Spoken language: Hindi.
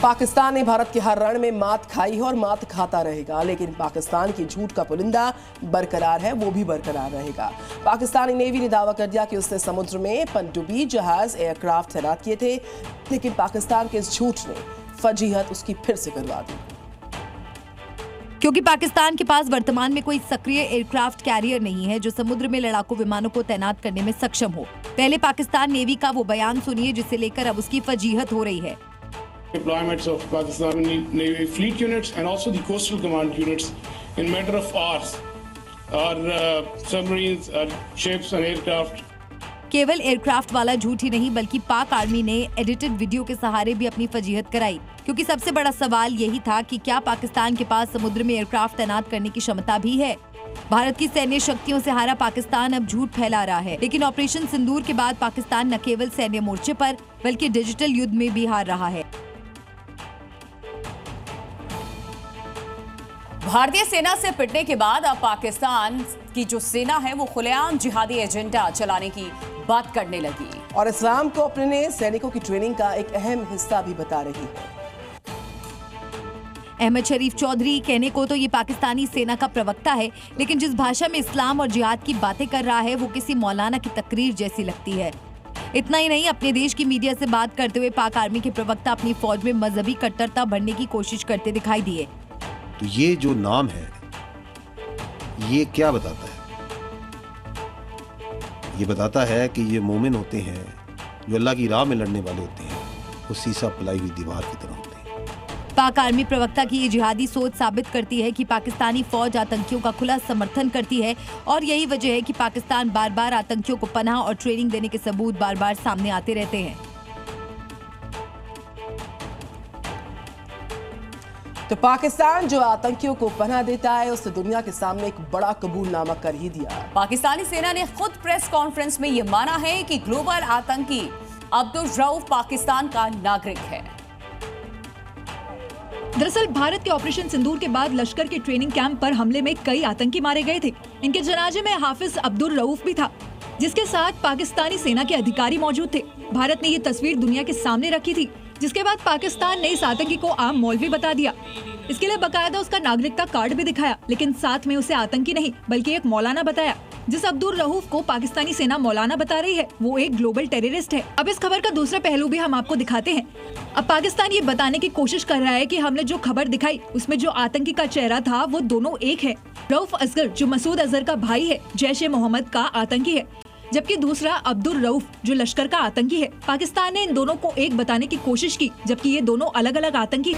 पाकिस्तान ने भारत के हर रण में मात खाई है और मात खाता रहेगा, लेकिन पाकिस्तान की झूठ का पुलिंदा बरकरार है, वो भी बरकरार रहेगा। पाकिस्तानी नेवी ने दावा कर दिया कि उसने समुद्र में पनडुब्बी जहाज एयरक्राफ्ट तैनात किए थे, लेकिन पाकिस्तान के इस झूठ ने फजीहत उसकी फिर से करवा दी। क्योंकि पाकिस्तान के पास वर्तमान में कोई सक्रिय एयरक्राफ्ट कैरियर नहीं है जो समुद्र में लड़ाकू विमानों को तैनात करने में सक्षम हो। पहले पाकिस्तान नेवी का वो बयान सुनिए जिसे लेकर अब उसकी फजीहत हो रही है। Deployments of Pakistani Navy fleet units and also the coastal command units in matter of hours are submarines, ships and aircraft. केवल एयरक्राफ्ट वाला झूठ ही नहीं बल्कि पाक आर्मी ने एडिटेड वीडियो के सहारे भी अपनी फजीहत कराई, क्योंकि सबसे बड़ा सवाल यही था कि क्या पाकिस्तान के पास समुद्र में एयरक्राफ्ट तैनात करने की क्षमता भी है। भारत की सैन्य शक्तियों से हारा पाकिस्तान अब झूठ फैला रहा है, लेकिन ऑपरेशन सिंदूर के बाद पाकिस्तान न केवल सैन्य मोर्चे पर बल्कि डिजिटल युद्ध में भी हार रहा है। भारतीय सेना से पिटने के बाद अब पाकिस्तान की जो सेना है वो खुलेआम जिहादी एजेंडा चलाने की बात करने लगी और इस्लाम को अपने सैनिकों की ट्रेनिंग का एक अहम हिस्सा भी बता रही है। अहमद शरीफ चौधरी कहने को तो ये पाकिस्तानी सेना का प्रवक्ता है, लेकिन जिस भाषा में इस्लाम और जिहाद की बातें कर रहा है वो किसी मौलाना की तकरीर जैसी लगती है। इतना ही नहीं, अपने देश की मीडिया से बात करते हुए पाक आर्मी के प्रवक्ता अपनी फौज में मजहबी कट्टरता भरने की कोशिश करते दिखाई दिए। तो ये जो नाम है ये क्या बताता है? ये बताता है कि ये मोमिन होते हैं जो अल्लाह की राह में लड़ने वाले होते हैं, वो सीसा पलाई हुई दीवार की तरह होते हैं। पाक आर्मी प्रवक्ता की ये जिहादी सोच साबित करती है कि पाकिस्तानी फौज आतंकियों का खुला समर्थन करती है और यही वजह है कि पाकिस्तान बार बार आतंकियों को पनाह और ट्रेनिंग देने के सबूत बार बार सामने आते रहते हैं। तो पाकिस्तान जो आतंकियों को पनाह देता है उसने दुनिया के सामने एक बड़ा कबूलनामा कर ही दिया। पाकिस्तानी सेना ने खुद प्रेस कॉन्फ्रेंस में यह माना है कि ग्लोबल आतंकी अब्दुल रऊफ पाकिस्तान का नागरिक है। दरअसल भारत के ऑपरेशन सिंदूर के बाद लश्कर के ट्रेनिंग कैंप पर हमले में कई आतंकी मारे गए थे। इनके जनाजे में हाफिज अब्दुल रऊफ भी था, जिसके साथ पाकिस्तानी सेना के अधिकारी मौजूद थे। भारत ने ये तस्वीर दुनिया के सामने रखी थी, जिसके बाद पाकिस्तान ने इस आतंकी को आम मौलवी बता दिया। इसके लिए बकायदा उसका नागरिकता कार्ड भी दिखाया, लेकिन साथ में उसे आतंकी नहीं बल्कि एक मौलाना बताया। जिस अब्दुल रऊफ को पाकिस्तानी सेना मौलाना बता रही है वो एक ग्लोबल टेररिस्ट है। अब इस खबर का दूसरा पहलू भी हम आपको दिखाते हैं। अब पाकिस्तान ये बताने की कोशिश कर रहा है कि हमने जो खबर दिखाई उसमें जो आतंकी का चेहरा था वो दोनों एक है। रऊफ असगर जो मसूद अजहर का भाई है, जैश-ए मोहम्मद का आतंकी है, जबकि दूसरा अब्दुल रऊफ जो लश्कर का आतंकी है। पाकिस्तान ने इन दोनों को एक बताने की कोशिश की, जबकि ये दोनों अलग अलग आतंकी